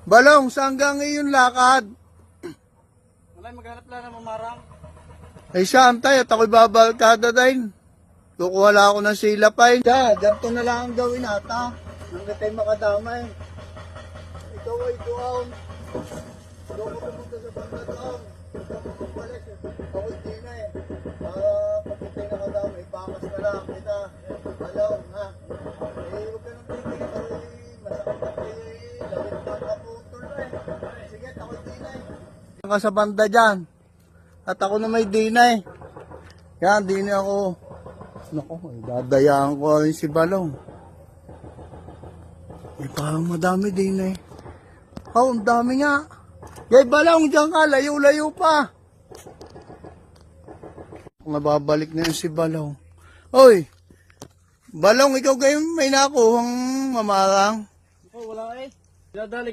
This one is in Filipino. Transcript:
Balong, saan ka ngayon lakad? Wala, maghanap lang ng mamarang. Ay saan tayo? At ako'y babalkada din. Kukuha lang ako ng silapay. Ganito na lang ang gawin ata. Hanggang tayo makadamay. Ikaw ay doon. Doon ko pumunta sa banda doon. Balik. Ako'y di na eh. Kapag tayo nakadamay, bakas na lang kita. Balong, ha? Huwag ka nang tigil. Masakit na kayo eh. Lawit pa kaputol eh. Sige, ako'y di na eh. Ka sa banda dyan. At ako na may di na eh. Yan, di na ako. Naku, dadayaan ko rin si Balong. Eh, parang madami din eh. Oh, ang dami nga. Gay Balong, diyan ka, layo-layo pa. Nababalik na yun si Balong. Hoy, Balong, ikaw kayo may nakuhang mamarang. Oh, wala eh. Dinadali